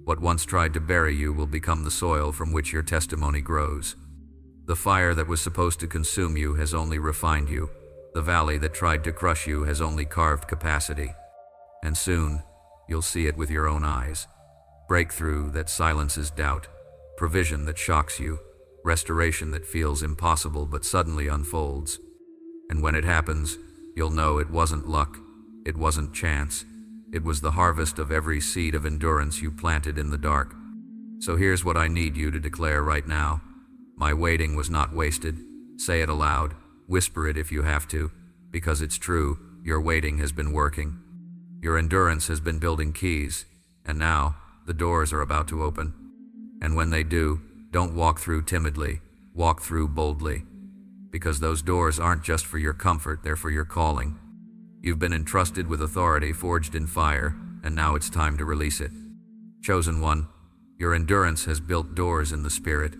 What once tried to bury you will become the soil from which your testimony grows. The fire that was supposed to consume you has only refined you. The valley that tried to crush you has only carved capacity. And soon, you'll see it with your own eyes. Breakthrough that silences doubt. Provision that shocks you. Restoration that feels impossible but suddenly unfolds. And when it happens, you'll know it wasn't luck, it wasn't chance. It was the harvest of every seed of endurance you planted in the dark. So here's what I need you to declare right now. My waiting was not wasted. Say it aloud. Whisper it if you have to. Because it's true, your waiting has been working. Your endurance has been building keys. And now, the doors are about to open. And when they do, don't walk through timidly. Walk through boldly. Because those doors aren't just for your comfort, they're for your calling. You've been entrusted with authority forged in fire, and now it's time to release it. Chosen one, your endurance has built doors in the spirit,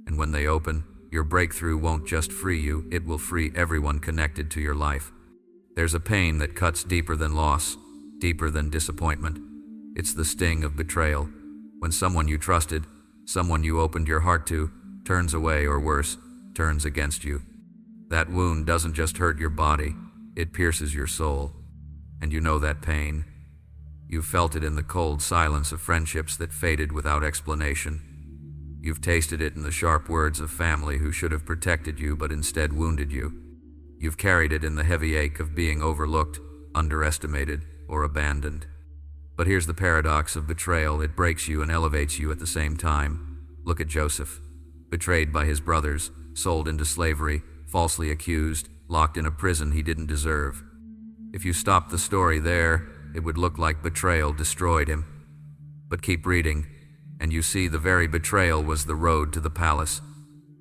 and when they open, your breakthrough won't just free you, it will free everyone connected to your life. There's a pain that cuts deeper than loss, deeper than disappointment. It's the sting of betrayal. When someone you trusted, someone you opened your heart to, turns away or worse, turns against you. That wound doesn't just hurt your body, it pierces your soul. And you know that pain. You've felt it in the cold silence of friendships that faded without explanation. You've tasted it in the sharp words of family who should have protected you but instead wounded you. You've carried it in the heavy ache of being overlooked, underestimated, or abandoned. But here's the paradox of betrayal. It breaks you and elevates you at the same time. Look at Joseph. Betrayed by his brothers, sold into slavery, falsely accused, locked in a prison he didn't deserve. If you stopped the story there, it would look like betrayal destroyed him. But keep reading, and you see the very betrayal was the road to the palace.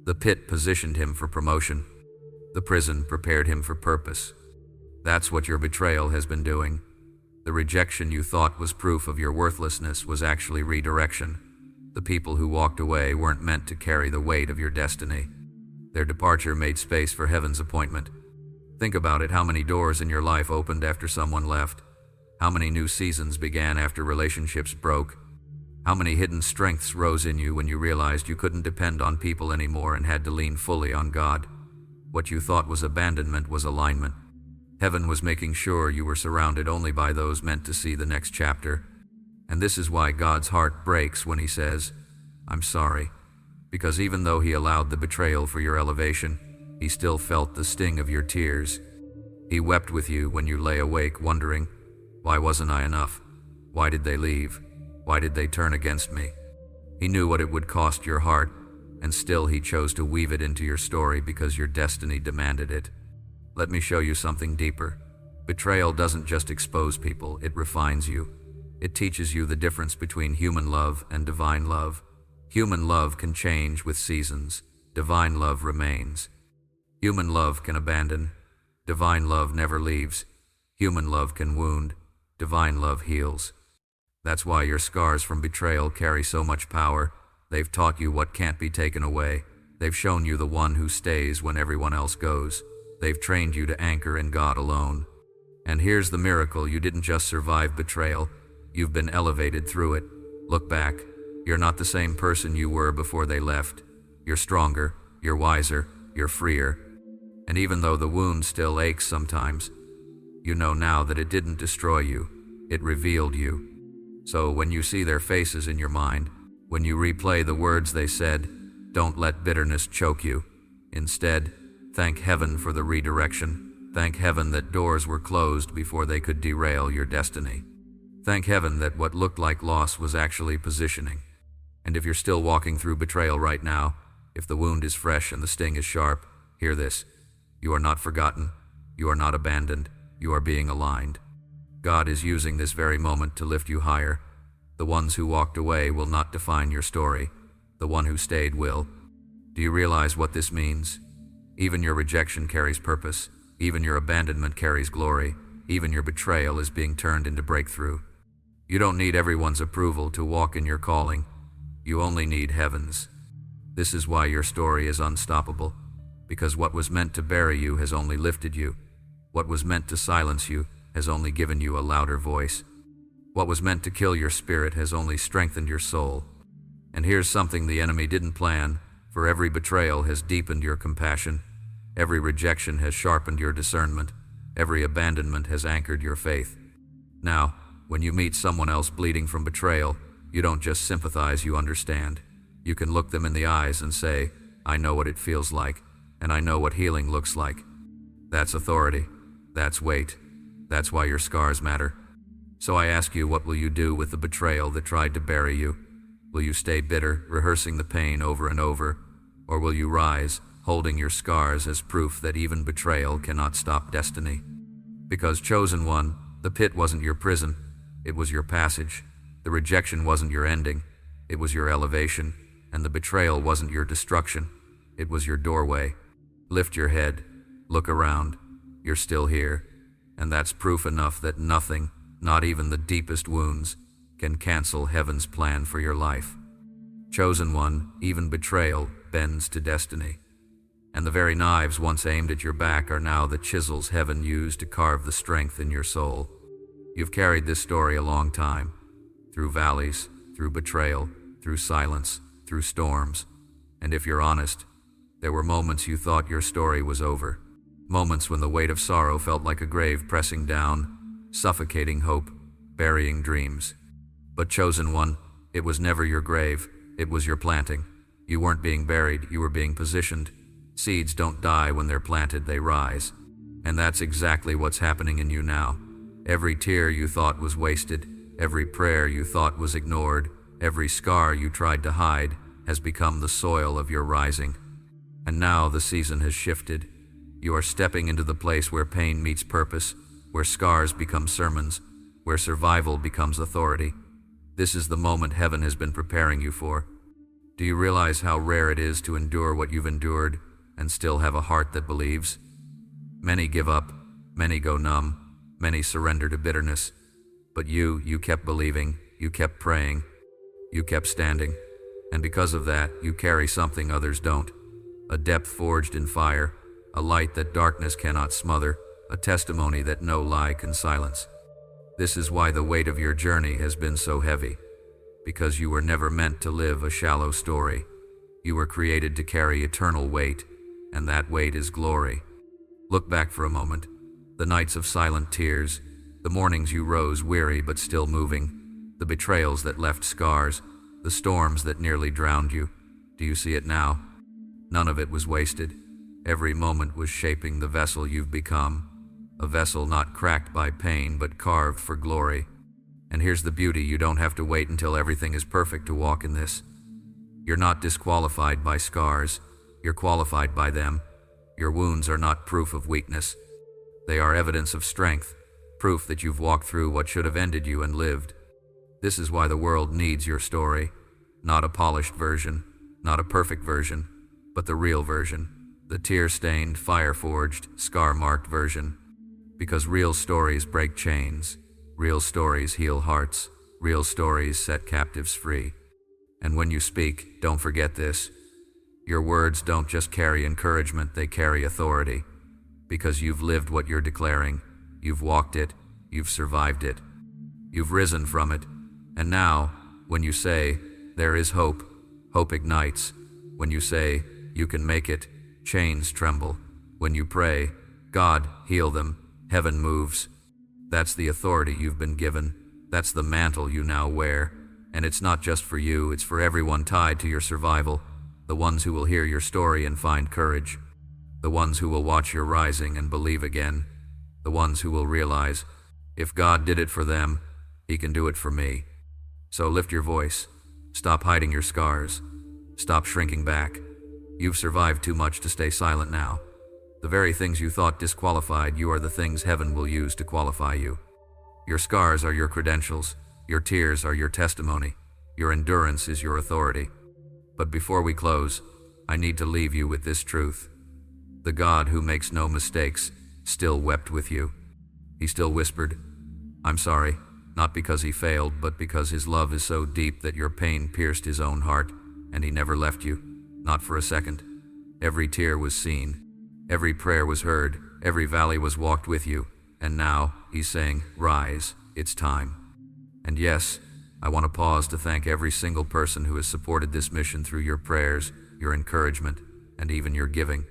The pit positioned him for promotion. The prison prepared him for purpose. That's what your betrayal has been doing. The rejection you thought was proof of your worthlessness was actually redirection. The people who walked away weren't meant to carry the weight of your destiny. Their departure made space for heaven's appointment. Think about it. How many doors in your life opened after someone left? How many new seasons began after relationships broke? How many hidden strengths rose in you when you realized you couldn't depend on people anymore and had to lean fully on God? What you thought was abandonment was alignment. Heaven was making sure you were surrounded only by those meant to see the next chapter. And this is why God's heart breaks when he says, I'm sorry. Because even though he allowed the betrayal for your elevation, he still felt the sting of your tears. He wept with you when you lay awake wondering, why wasn't I enough? Why did they leave? Why did they turn against me? He knew what it would cost your heart, and still he chose to weave it into your story because your destiny demanded it. Let me show you something deeper. Betrayal doesn't just expose people, it refines you. It teaches you the difference between human love and divine love. Human love can change with seasons. Divine love remains. Human love can abandon. Divine love never leaves. Human love can wound. Divine love heals. That's why your scars from betrayal carry so much power. They've taught you what can't be taken away. They've shown you the one who stays when everyone else goes. They've trained you to anchor in God alone. And here's the miracle: you didn't just survive betrayal, you've been elevated through it. Look back. You're not the same person you were before they left. You're stronger, you're wiser, you're freer. And even though the wound still aches sometimes, you know now that it didn't destroy you, it revealed you. So when you see their faces in your mind, when you replay the words they said, don't let bitterness choke you. Instead, thank heaven for the redirection. Thank heaven that doors were closed before they could derail your destiny. Thank heaven that what looked like loss was actually positioning. And if you're still walking through betrayal right now, if the wound is fresh and the sting is sharp, hear this. You are not forgotten. You are not abandoned. You are being aligned. God is using this very moment to lift you higher. The ones who walked away will not define your story. The one who stayed will. Do you realize what this means? Even your rejection carries purpose. Even your abandonment carries glory. Even your betrayal is being turned into breakthrough. You don't need everyone's approval to walk in your calling. You only need heaven's. This is why your story is unstoppable. Because what was meant to bury you has only lifted you. What was meant to silence you has only given you a louder voice. What was meant to kill your spirit has only strengthened your soul. And here's something the enemy didn't plan. For every betrayal has deepened your compassion. Every rejection has sharpened your discernment. Every abandonment has anchored your faith. Now, when you meet someone else bleeding from betrayal, you don't just sympathize, you understand. You can look them in the eyes and say, I know what it feels like, and I know what healing looks like. That's authority. That's weight. That's why your scars matter. So I ask you, what will you do with the betrayal that tried to bury you? Will you stay bitter, rehearsing the pain over and over? Or will you rise, holding your scars as proof that even betrayal cannot stop destiny? Because, chosen one, the pit wasn't your prison, it was your passage. The rejection wasn't your ending, it was your elevation. And the betrayal wasn't your destruction, it was your doorway. Lift your head, look around, you're still here. And that's proof enough that nothing, not even the deepest wounds, can cancel heaven's plan for your life. Chosen one, even betrayal bends to destiny. And the very knives once aimed at your back are now the chisels heaven used to carve the strength in your soul. You've carried this story a long time, through valleys, through betrayal, through silence, through storms. And if you're honest, there were moments you thought your story was over. Moments when the weight of sorrow felt like a grave pressing down, suffocating hope, burying dreams. But chosen one, it was never your grave, it was your planting. You weren't being buried, you were being positioned. Seeds don't die when they're planted, they rise. And that's exactly what's happening in you now. Every tear you thought was wasted, every prayer you thought was ignored, every scar you tried to hide has become the soil of your rising. And now the season has shifted. You are stepping into the place where pain meets purpose, where scars become sermons, where survival becomes authority. This is the moment heaven has been preparing you for. Do you realize how rare it is to endure what you've endured and still have a heart that believes? Many give up, many go numb, many surrender to bitterness. But you kept believing, you kept praying, you kept standing. And because of that, you carry something others don't. A depth forged in fire, a light that darkness cannot smother, a testimony that no lie can silence. This is why the weight of your journey has been so heavy. Because you were never meant to live a shallow story. You were created to carry eternal weight, and that weight is glory. Look back for a moment. The nights of silent tears, the mornings you rose weary but still moving, the betrayals that left scars, the storms that nearly drowned you. Do you see it now? None of it was wasted. Every moment was shaping the vessel you've become, a vessel not cracked by pain but carved for glory. And here's the beauty: you don't have to wait until everything is perfect to walk in this. You're not disqualified by scars, you're qualified by them. Your wounds are not proof of weakness. They are evidence of strength, proof that you've walked through what should have ended you and lived. This is why the world needs your story. Not a polished version, not a perfect version, but the real version. The tear-stained, fire-forged, scar-marked version. Because real stories break chains, real stories heal hearts, real stories set captives free. And when you speak, don't forget this. Your words don't just carry encouragement, they carry authority. Because you've lived what you're declaring, you've walked it, you've survived it, you've risen from it. And now, when you say, there is hope, hope ignites. When you say, you can make it, chains tremble. When you pray, God, heal them, heaven moves. That's the authority you've been given. That's the mantle you now wear. And it's not just for you, it's for everyone tied to your survival. The ones who will hear your story and find courage. The ones who will watch your rising and believe again. The ones who will realize, if God did it for them, He can do it for me. So lift your voice. Stop hiding your scars. Stop shrinking back. You've survived too much to stay silent now. The very things you thought disqualified you are the things heaven will use to qualify you. Your scars are your credentials. Your tears are your testimony. Your endurance is your authority. But before we close, I need to leave you with this truth. The God who makes no mistakes still wept with you. He still whispered, I'm sorry, not because He failed, but because His love is so deep that your pain pierced His own heart, and He never left you, not for a second. Every tear was seen, every prayer was heard, every valley was walked with you, and now He's saying, rise, it's time. And yes, I want to pause to thank every single person who has supported this mission through your prayers, your encouragement, and even your giving.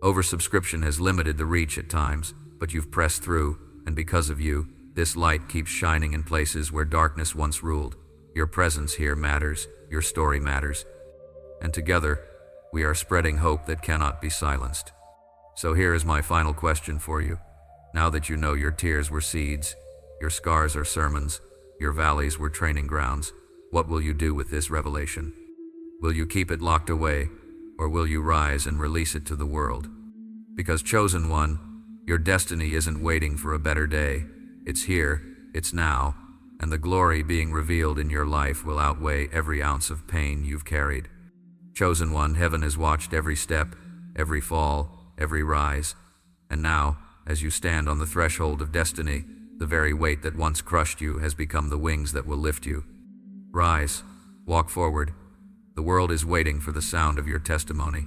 Oversubscription has limited the reach at times, but you've pressed through, and because of you, this light keeps shining in places where darkness once ruled. Your presence here matters, your story matters. And together, we are spreading hope that cannot be silenced. So here is my final question for you. Now that you know your tears were seeds, your scars are sermons, your valleys were training grounds, what will you do with this revelation? Will you keep it locked away, or will you rise and release it to the world? Because chosen one, your destiny isn't waiting for a better day. It's here, it's now, and the glory being revealed in your life will outweigh every ounce of pain you've carried. Chosen one, heaven has watched every step, every fall, every rise. And now, as you stand on the threshold of destiny, the very weight that once crushed you has become the wings that will lift you. Rise, walk forward. The world is waiting for the sound of your testimony.